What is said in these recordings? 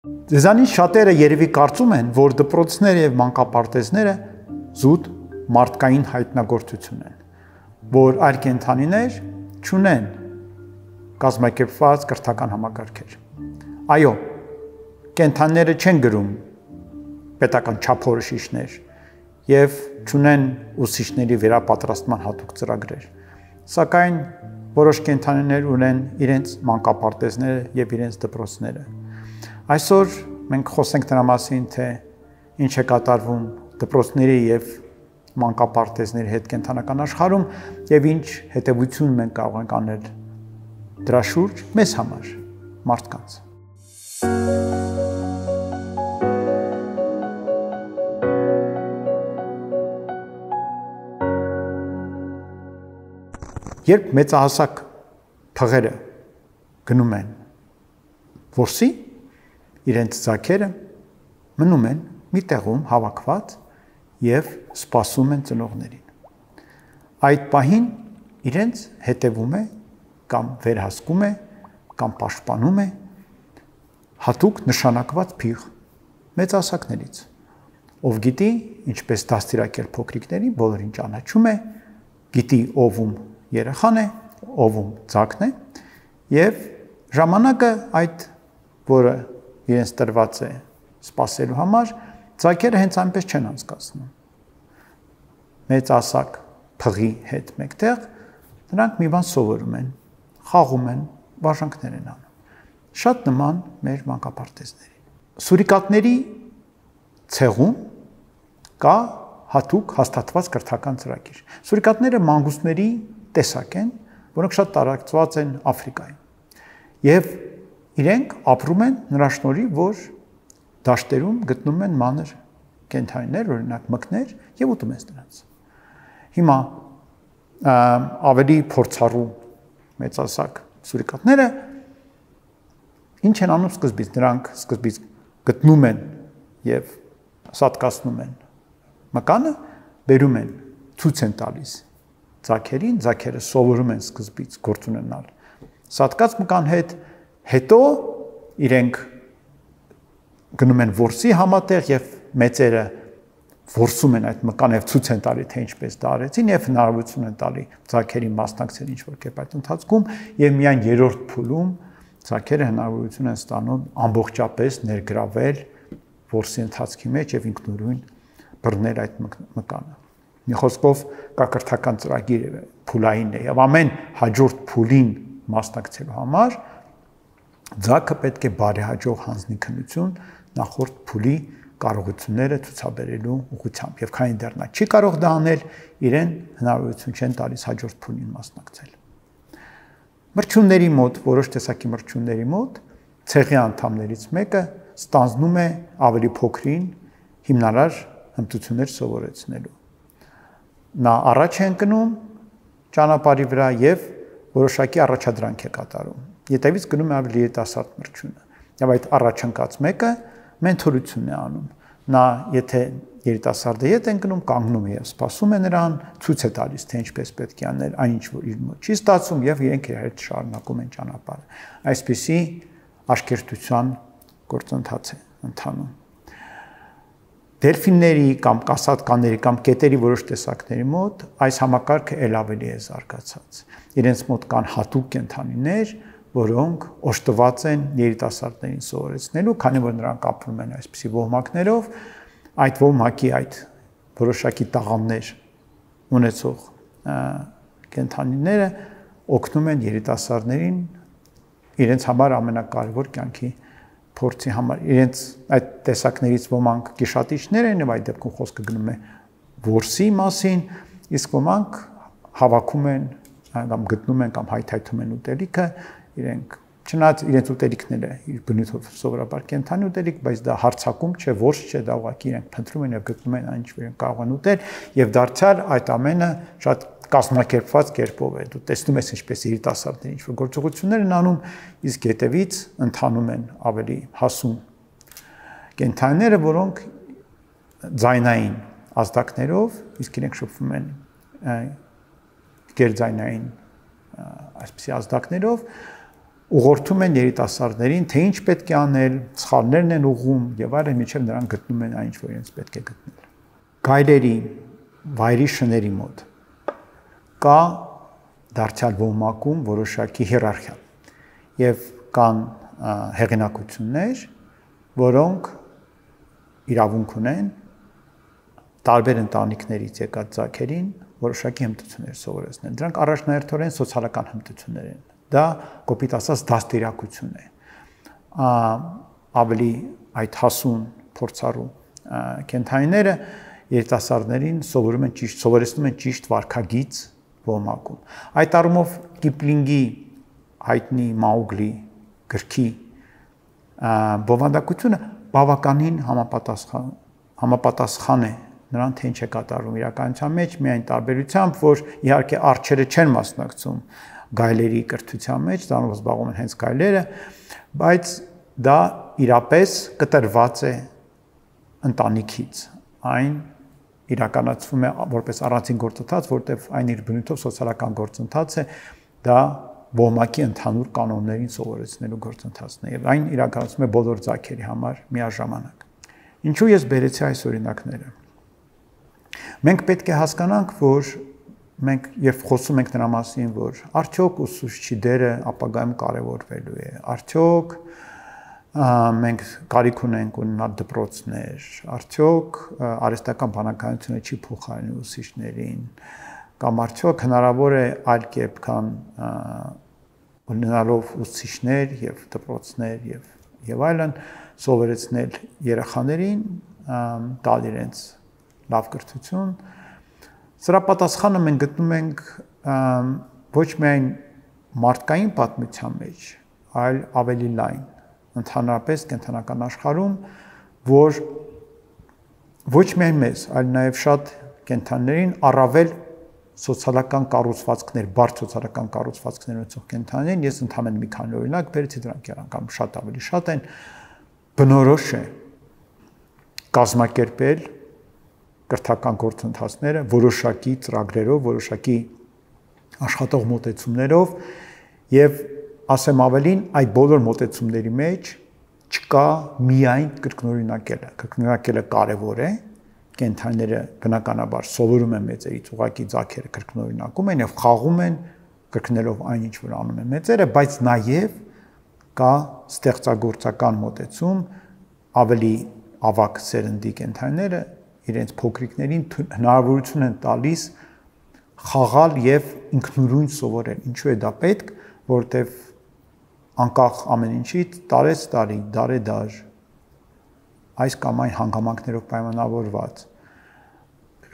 Ձեզանից շատերը երևի կարծում են, որ դպրոցները եւ մանկապարտեզները զուտ մարդկային հայտնագործություն են, որ այլ կենդանիներ չունեն կազմակերպված կրթական համակարգեր։ Այո, կենդանիները չեն գրում պետական չափորոշիչներ եւ չունեն ուսուցիչների վերապատրաստման հատուկ ծրագրեր, սակայն որոշ կենդանիներ ունեն իրենց մանկապարտեզները եւ իրենց դպրոցները։ Այսօր մենք խոսենք նրա մասին, թե ինչ է կատարվում դպրոցների եւ մանկապարտեզների հետ կենդանական աշխարհում եւ ինչ հետեւություն մենք կարող ենք անել դրա շուրջ մեզ համար, մարդկանց։ Երբ մեծահասակ փղերը գնում են որսի, իրենց ձագերը մնում են մի տեղում հավաքված եւ սպասում են ծնողներին։ Այդ պահին իրենց հետևում է կամ վերահսկում է կամ պաշտպանում է հատուկ նշանակված փիղ մեծահասակներից, ով գիտի ինչպես դաստիարակել փոքրիկներին, բոլորին ճանաչում է, գիտի ով երեխան է, ով ձագն է եւ ժամանակը այդ, որը իրենց տրված է սպասելու համար, ձագերը հենց այնպես չեն անցկացնում։ Մեծահասակ փղի հետ մեկտեղ նրանք մի բան սովորում են, խաղում են, վարժանքներ են անում։ Շատ նման մեր մանկապարտեզներին։ Սուրիկատների ցեղում կա հատուկ հաստատված կրթական ծրագիր։ Սուրիկատները մանգուստների տեսակ են, որոնք շատ տարածված են Աֆրիկայում։ Եվ իրենք ապրում են նրա շնորհիվ, որ դաշտերում գտնում են մանր կենդանիներ, օրինակ մկներ, եւ ուտում են նրանց։ Հիմա ավելի փորձառու մեծահասակ սուրիկատները ինչ են անում սկզբից։ Նրանք սկզբից գտնում են եւ սատկացնում են մկանը, բերում են, ցույց են տալիս ձագերին, ձագերը սովորում են սկզբից գործ ունենալ սատկած մկան հետ, հետո իրենք գնում են որսի համատեղ եւ մեծերը որսում են այդ մկան եւ ցույց են տալի, թե ինչպես դա արեցին եւ հնարավորություն են տալի ձագերին մասնակցել ինչ-որ կերպ այդ ընթացքում եւ միայն երրորդ փուլում ձագերը հնարավորություն են ստանում ամբողջապես ներգրավել որսի ընթացքի մեջ եւ ինքնուրույն բռնել այդ մկանը։ Մի խոսքով կա կրթական ծրագիր փուլային է եւ ամեն հաջորդ փուլին մասնակցելու համար ձագը պետք է բարեհաջող հանձնի քննություն նախորդ փուլի կարողությունները ցուցաբերելու ուղղությամբ եւ քանի դեռ նա չի կարող դա անել, իրեն հնարավորություն չեն տալիս հաջորդ փուլին մասնակցել։ Մրջյունների մոտ, որոշ տեսակի մրջյունների մոտ ցեղի անդամներից մեկը ստանձնում է ավելի փոքրին հիմնարար հմտություններ սովորեցնելու։ Նա առաջ է ընկնում ճանապարհի վրա եւ որոշակի առաջադրանք է կատարում։ Ետևից գնում է ավելի երիտասարդ մրջյունը։ Եվ այդ առաջընկած մեկը մենթորություն է անում։ Նա եթե երիտասարդը ետ ընկնում, կանգնում է եւ սպասում է նրան, ցույց է տալիս, թե ինչպես պետք է անել, այնինչ որ իր մոտ չի ստացում եւ իրենք իրար հետ շարունակում են ճանապարհը։ Այսպիսի աշկերտության գործընթաց է ընթանում։ Դելֆինների կամ կասատկաների կամ կետերի որոշ տեսակների մոտ այս համակարգը ել ավելի է զարգացած։ Իրենց մոտ կան հատուկ կենդանիներ, որոնք օժտված են երիտասարդներին սովորեցնելու, քանի որ նրանք ապրում են այսպիսի ոհմակներով, այդ ոհմակի այդ որոշակի տաղանդներ ունեցող կենդանիները օգնում են երիտասարդներին իրենց համար ամենակարևոր կյանքի փորձի համար։ Իրենց այդ տեսակներից ոմանք գիշատիչներ են եւ այդ դեպքում խոսքը գնում է որսի մասին, իսկ ոմանք հավաքում են կամ գտնում են կամ հայթայթում են ուտելիքը, իրենք չնայած իրենց ուտելիքները իր բնույթով սովորաբար կենդանի ուտելիք, բայց դա հարցակում չէ, որս չէ, դա ուղղակի իրենք փնտրում են եւ գտնում են այն ինչ որ իրենք կարող են ուտել եւ դարձյալ այդ ամենը շատ կազմակերպված կերպով է։ Դու տեսնում ես ինչպես երիտասարդները ինչ որ գործողություններ են անում, իսկ հետևից ընթանում են ավելի հասուն կենդանիները, որոնք ձայնային ազդակներով, իսկ իրենք շփվում են գերձայնային այսպիսի ազդակներով ուղղորդում են երիտասարդներին, թե ինչ պետք է անել, սխալներն են ուղղում եւ այլն, միջև նրանք գտնում են այն, ինչ որ իրենց պետք է գտնել։ Գայլերի, վայրի շների մոտ կա դարձյալ ոմակում որոշակի հիերարխիա եւ կան հեղինակություններ, որոնք իրավունք ունեն տարբեր ընտանիքներից եկած ձագերին որոշակի հմտություններ սովորեցնել։ Դրանք առաջնահերթորեն սոցիալական հմտություններ են։ Դա կոպիտ ասած դաստիարակություն է։ Ավելի այդ հասուն փորձառու կենթանիները երիտասարդներին սովորեցնում են ճիշտ վարքագիծ ոմակում։ Այդ առումով Կիպլինգի հայտնի Մաուգլի գրքի բովանդակությունը բավականին համապատասխան է նրան թե ինչ է կատարվում իրականության մեջ, միայն տարբերությամբ, որ իհարկե արջերը չեն մասնակցում գայլերի կրթության մեջ, դրանով զբաղվում են հենց գայլերը, բայց դա իրապես կտրված է ընտանիքից։ Այն իրականացվում է որպես առանցին գործընթաց, որտեղ այն իր բնույթով սոցիալական գործընթաց է, դա ոմակի ընդհանուր կանոններին սովորեցնելու գործընթացն է, եւ այն իրականացվում է բոլոր ձագերի համար միաժամանակ։ Ինչու ես բերեցի այս օրինակները։ Մենք պետք է հասկանանք, որ մենք երբ խոսում ենք նրա մասին, որ արդյոք ուսուցչի դերը ապագայում կարևորվելու է, արդյոք մենք կարիք ունենք ունենալ դպրոցներ, արդյոք արհեստական բանականությունը չի փոխարինի ուսուցիչներին, կամ արդյոք հնարավոր է այլ կերպ քան ունենալով ուսուցիչներ եւ դպրոցներ եւ այլն սովորեցնել երեխաներին, տալ իրենց լավ կրթություն։ Սրա պատասխանը մենք գտնում ենք ոչ միայն մարդկային պատմության մեջ, այլ ավելի լայն, ընդհանրապես կենթանական աշխարհում, որ ոչ միայն մեզ, այլ նաև շատ կենթանիներին առավել սոցիալական կառուցվածքներ, բարդ սոցիալական կառուցվածքներ ունեցող կենթանիներին, ես ընդհանրապես մի քանի օրինակ բերեցի, դրանք երանգամ շատ ավելի շատ են, բնորոշ է կազմակերպել կրթական գործընթացները որոշակի ծրագրերով, որոշակի աշխատող մոտեցումներով եւ ասեմ ավելին, այդ բոլոր մոտեցումների մեջ չկա միայն կրկնօրինակելը։ Կրկնօրինակելը կարևոր է, կենթանիները բնականաբար սովորում են մեծերից, ուղղակի ձագերը կրկնօրինակում են եւ խաղում են կրկնելով այն, ինչ որ անում են մեծերը, բայց նաեւ կա ստեղծագործական մոտեցում, ավելի ավագ սերնդի կենթանիները իրենց փոքրիկներին հնարավորություն են տալիս խաղալ եւ ինքնուրույն սովորել։ Ինչու է դա պետք, որովհետեւ անկախ ամեն ինչից տարեցտարի, դարեդար այս կամ այն հանգամանքներով պայմանավորված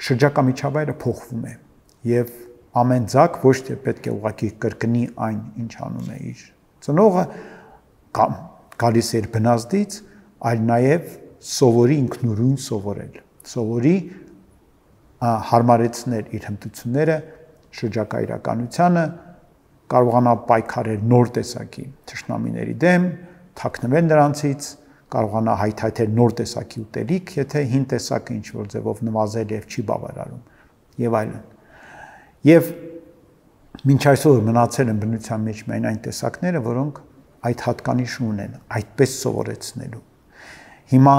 շրջակա միջավայրը փոխվում է եւ ամեն ձակ ոչ թե պետք է ուղղակի կրկնի այն, ինչ անում է իր ծնողը կամ գալիս է իր բնազդից, այլ նաեւ սովորի ինքնուրույն սովորել, սովորի հարմարեցնել իր հմտությունները շրջակա իրականությանը, կարողանա պայքարել նոր տեսակի թշնամիների դեմ, թաքնվել նրանցից, կարողանա հայթայթել նոր տեսակի ուտելիք, եթե հին տեսակը ինչ-որ ձևով նվազել եւ չի բավարարում եւ այլն։ Եվ մինչ այսօր մնացել են բնության մեջ միայն այն տեսակները, որոնք այդ հատկանիշը ունեն, այդպես սովորեցնելու։ Հիմա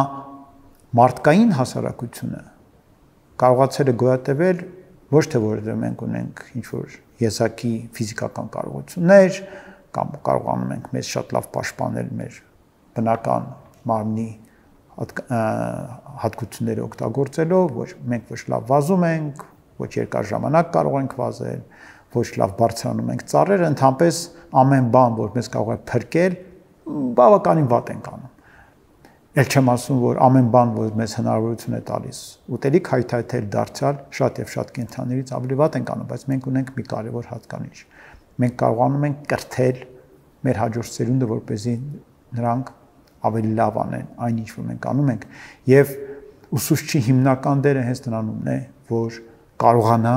մարդկային հասարակությունը կարողացել է գոյատևել ոչ թե որովհետեւ մենք ունենք ինչ-որ եզակի ֆիզիկական կարողություններ կամ կարողանում ենք մեզ շատ լավ պաշտպանել մեր բնական մարմնի հատկությունները օգտագործելով, մենք ոչ լավ վազում ենք, ոչ երկար ժամանակ կարող ենք վազել, ոչ լավ բարձրանում ենք ծառերը, ընդհանրապես ամեն բան, որ մեզ կարող է փրկել, բավականին վատ ենք անում։ Էլ չեմ ասում, որ ամեն բան, որ մեզ հնարավորություն է տալիս ուտելիք հայթայթել դարձյալ շատ եւ շատ կենթանիներից ավելի վատ ենք անում, բայց մենք ունենք մի կարևոր հատկանիշ։ Մենք կարողանում ենք կրթել մեր հաջորդ սերունդը, որպեսզի նրանք ավելի լավ անեն այն, ինչ որ մենք անում ենք, եւ ուսուցչի հիմնական դերը հենց նրանումն է, որ կարողանա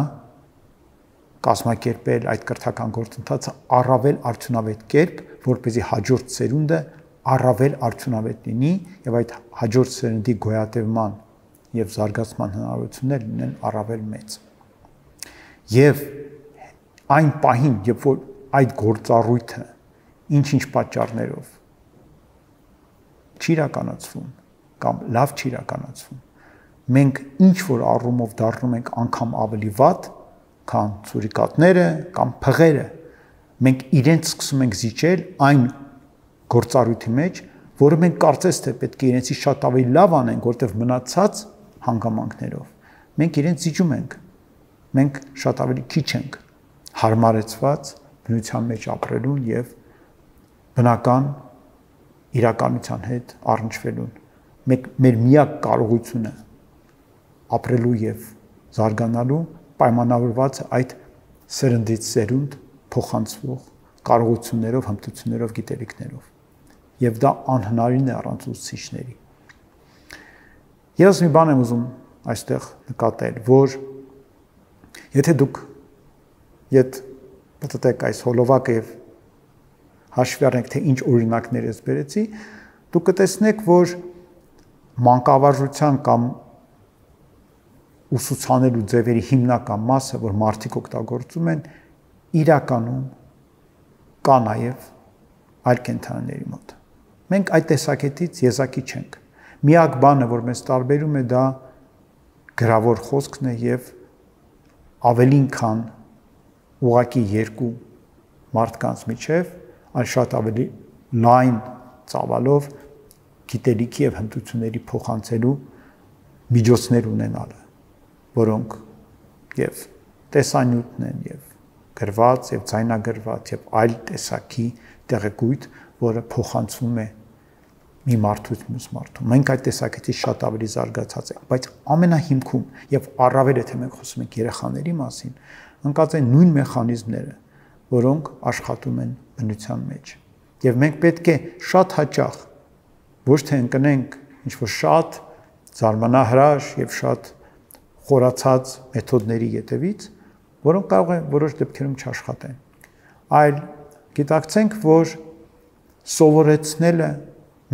կազմակերպել այդ կրթական գործընթացը առավել արդյունավետ կերպ, որպեսզի հաջորդ սերունդը առավել արդյունավետ լինի եւ այդ հաջորդ սերնդի գոյատևման եւ զարգացման հնարավորությունները լինեն առավել մեծ։ Եվ այն պահին, երբ որ այդ գործառույթը ինչ-ինչ պատճառներով չի իրականացվում կամ լավ չի իրականացվում, մենք ինչ որ առումով դառնում ենք անգամ ավելի վատ, քան ցուրիկատները կամ փղերը, մենք իրենց սկսում ենք զիջել այն գործառույթի մեջ, որը մենք կարծես թե պետք է իրենցից շատ ավելի լավ անենք, որտեղ մնացած հանգամանքներով մենք իրենց զիջում ենք, մենք շատ ավելի քիչ ենք հարմարեցված բնության մեջ ապրելուն եւ բնական իրականության հետ առնչվելուն։ Մեր միակ կարողությունը ապրելու եւ զարգանալու պայմանավորված է այդ սերնդից սերունդ փոխանցվող կարողություններով, հմտություններով, գիտելիքներով։ Եվ դա անհնարին է առանց ուսուցիչների։ Ես մի բան եմ ուզում այստեղ նկատել, որ եթե դուք պատտեք այս հոլովակը եւ հաշվի առնեք, թե ինչ օրինակներ ես բերեցի, դուք կտեսնեք, որ մանկավարժության կամ ուսուցանելու ձևերի հիմնական մասը, որ մարդիկ օգտագործում են, իրականում կա նաև այլ կենդանիների մոտ։ Մենք այդ տեսակետից եզակի չենք։ Միակ բանը, որ մեզ տարբերում է, դա գրավոր խոսքն է եւ ավելին քան ուղղակի երկու մարդկանց միջև, այլ շատ ավելի լայն ծավալով գիտելիքի եւ հմտությունների փոխանցելու միջոցներ ունենալը, որոնք եւ տեսանյութն են եւ գրված եւ ձայնագրված եւ այլ տեսակի տեղեկույթ, որը փոխանցվում է մի մարդուց մյուս մարդու։ Մենք այդ տեսակետից շատ ավելի զարգացած ենք, բայց ամենահիմքում եւ առավել եթե մենք խոսում ենք երեխաների մասին, ընկած են նույն մեխանիզմները, որոնք աշխատում են բնության մեջ։ Եվ մենք պետք է շատ հաճախ ոչ թե ընկնենք ինչ-որ շատ զարմանահրաշ եւ շատ խորացած մեթոդների յետևից, որոնք կարող է որոշ դեպքերում չաշխատեն, այլ գիտակցենք, որ սովորեցնելը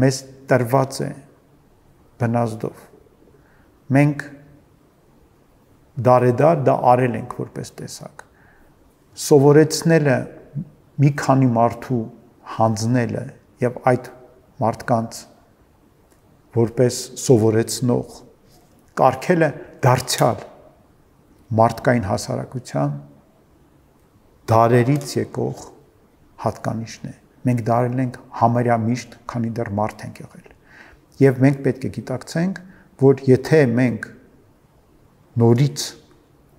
մեզ տրված է բնազդով։ Մենք դարեդար դա արել ենք որպես տեսակ։ Սովորեցնելը մի քանի մարդու հանձնելը եւ այդ մարդկանց որպես սովորեցնող կարգելը դարձյալ մարդկային հասարակության դարերից եկող հատկանիշն է։ Մենք դարել ենք համարյա միշտ, քանի դեռ մարդ ենք եղել։ Եվ մենք պետք է գիտակցենք, որ եթե մենք նորից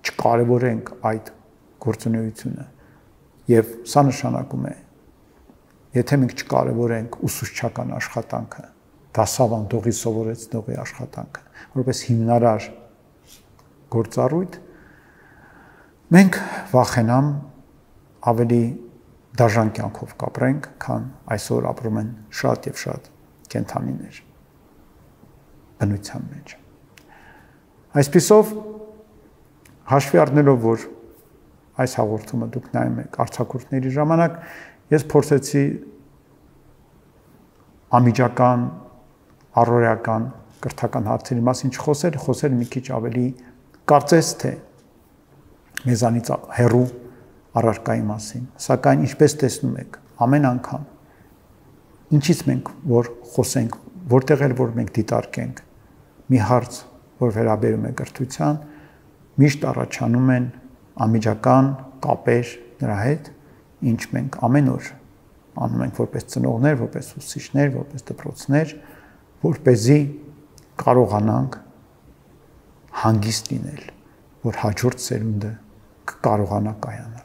չկարևորենք այդ գործունեությունը, եւ սա նշանակում է, եթե մենք չկարևորենք ուսուցչական աշխատանքը, դասավանդողի սովորեցնողի աշխատանքը, որպես հիմնարար գործառույթ, մենք վախենամ ավելի դաժան կյանքով կապրենք, քան այսօր ապրում են շատ եւ շատ կենդանիներ բնության մեջ։ Այսպիսով հաշվի առնելով, որ այս հաղորդումը դուք նայում եք արձակուրդների ժամանակ, ես փորձեցի ամիջական, առօրեական, կրթական հարցերի մասին խոսել մի քիչ ավելի կարծես թե մեզանից հեռու առարկայի մասին, սակայն ինչպես տեսնում եք, ամեն անգամ ինչից մենք որ խոսենք, որտեղ էլ որ մենք դիտարկենք մի հարց, որ վերաբերում է կրթության, միշտ առաջանում են ամիջական կապեր նրա հետ, ինչ մենք ամեն օր անում ենք որպես ծնողներ, որպես ուսուցիչներ, որպես դպրոցներ, որպեսզի կարողանանք հանգիստ լինել, որ հաջորդ սերունդը կարողանա կայանալ։